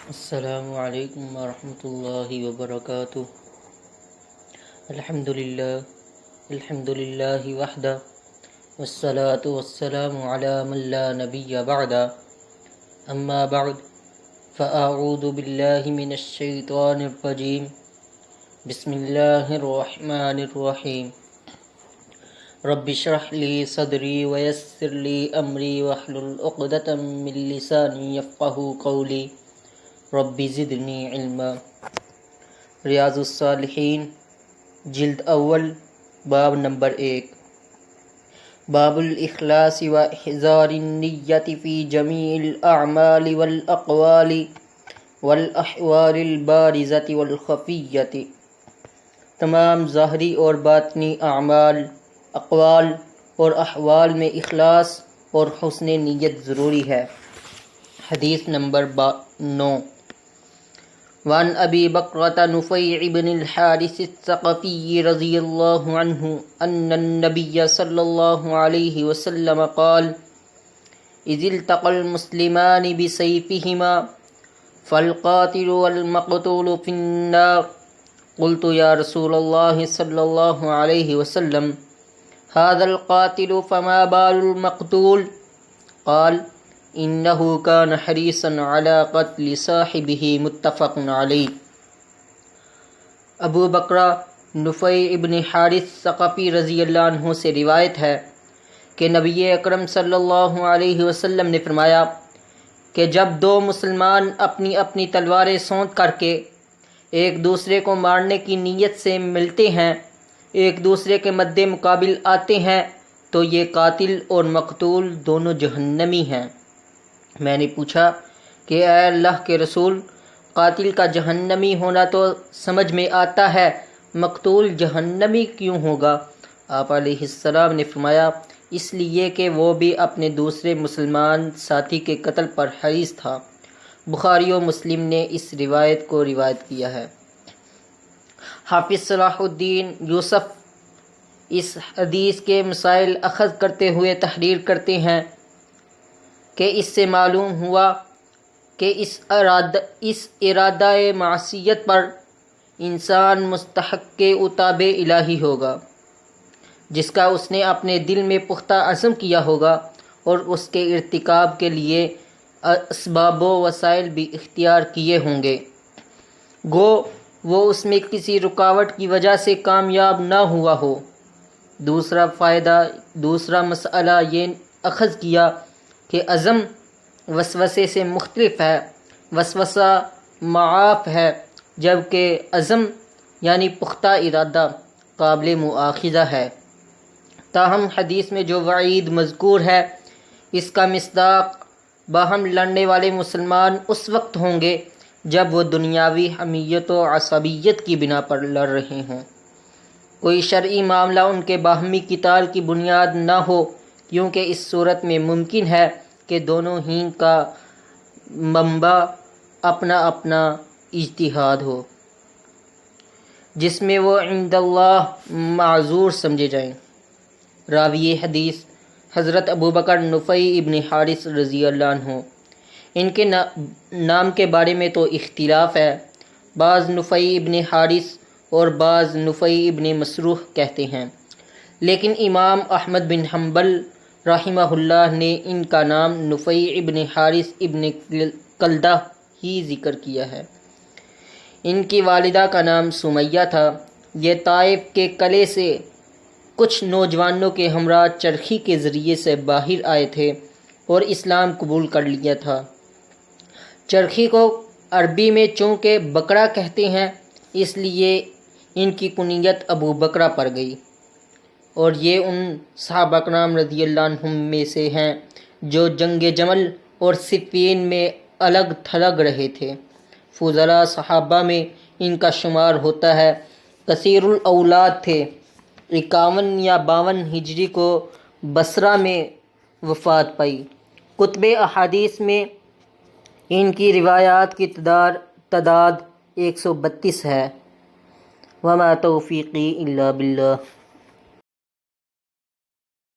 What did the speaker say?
السلام علیکم ورحمۃ اللہ وبرکاتہ۔ الحمد للہ وحدہ والصلاة والسلام علی من لا نبی بعد، اما بعد فاعوذ باللہ من الشیطان الرجیم، بسم اللہ الرحمن الرحیم۔ رب اشرح لی صدری ویسر لی امری واحلل عقدۃ من لسانی یفقہوا قولی رب زدنی علما۔ ریاض الصالحین جلد اول باب نمبر 1، باب الاخلاص و احضار النیت فی جمیع الاعمال والاقوال والاحوال البارزۃ والخفیۃ۔ تمام ظاہری اور باطنی اعمال، اقوال اور احوال میں اخلاص اور حسن نیت ضروری ہے۔ حدیث نمبر 9، وعن ابی بکرۃ نفیع بن الحارث الثقفی رضی اللہ عنہ ان النبی صلی اللہ علیہ وسلم قال اذ التقى المسلمان بسیفہما فالقاتل والمقتول في النار۔ قلت یا رسول اللہ صلی اللہ علیہ وسلم هذا القاتل فما بال المقتول؟ قال انه كان حريصا على قتل صاحبه، متفق علیہ۔ ابو بکرہ نفیع ابن حارث ثقفی رضی اللہ عنہ سے روایت ہے کہ نبی اکرم صلی اللہ علیہ وسلم نے فرمایا کہ جب دو مسلمان اپنی اپنی تلواریں سونت کر کے ایک دوسرے کو مارنے کی نیت سے ملتے ہیں، ایک دوسرے کے مد مقابل آتے ہیں، تو یہ قاتل اور مقتول دونوں جہنمی ہیں۔ میں نے پوچھا کہ اے اللہ کے رسول، قاتل کا جہنمی ہونا تو سمجھ میں آتا ہے، مقتول جہنمی کیوں ہوگا؟ آپ علیہ السلام نے فرمایا اس لیے کہ وہ بھی اپنے دوسرے مسلمان ساتھی کے قتل پر حریص تھا۔ بخاری و مسلم نے اس روایت کو روایت کیا ہے۔ حافظ صلاح الدین یوسف اس حدیث کے مسائل اخذ کرتے ہوئے تحریر کرتے ہیں کہ اس سے معلوم ہوا کہ اس ارادہ معصیت پر انسان مستحق کے عتاب الہی ہوگا، جس کا اس نے اپنے دل میں پختہ عزم کیا ہوگا، اور اس کے ارتکاب کے لیے اسباب و وسائل بھی اختیار کیے ہوں گے، گو وہ اس میں کسی رکاوٹ کی وجہ سے کامیاب نہ ہوا ہو۔ دوسرا مسئلہ یہ اخذ کیا کہ عزم وسوسے سے مختلف ہے۔ وسوسہ معاف ہے، جبکہ عزم یعنی پختہ ارادہ قابل مؤاخذہ ہے۔ تاہم حدیث میں جو وعید مذکور ہے اس کا مصداق باہم لڑنے والے مسلمان اس وقت ہوں گے جب وہ دنیاوی حمیت و عصبیت کی بنا پر لڑ رہے ہوں، کوئی شرعی معاملہ ان کے باہمی قتال کی بنیاد نہ ہو، کیونکہ اس صورت میں ممکن ہے کہ دونوں ہی کا منبع اپنا اپنا اجتہاد ہو، جس میں وہ عند اللہ معذور سمجھے جائیں۔ راوی حدیث حضرت ابو بکر نفیع ابن حارث رضی اللہ عنہ، ان کے نام کے بارے میں تو اختلاف ہے، بعض نفیع ابن حارث اور بعض نفیع ابن مسروح کہتے ہیں، لیکن امام احمد بن حنبل رحمہ اللہ نے ان کا نام نفیع ابن حارث ابن کلدہ ہی ذکر کیا ہے۔ ان کی والدہ کا نام سمیہ تھا۔ یہ طائف کے قلعے سے کچھ نوجوانوں کے ہمراہ چرخی کے ذریعے سے باہر آئے تھے اور اسلام قبول کر لیا تھا۔ چرخی کو عربی میں چونکہ بکرا کہتے ہیں، اس لیے ان کی کنیت ابو بکرہ پڑ گئی، اور یہ ان صحابہ کرام رضی اللہ عنہم میں سے ہیں جو جنگ جمل اور صفین میں الگ تھلگ رہے تھے۔ فضلاء صحابہ میں ان کا شمار ہوتا ہے۔ کثیر الاولاد تھے۔ 51 یا 52 ہجری کو بصرہ میں وفات پائی۔ کتب احادیث میں ان کی روایات کی تعداد 132 ہے۔ وما توفیقی الا باللہ۔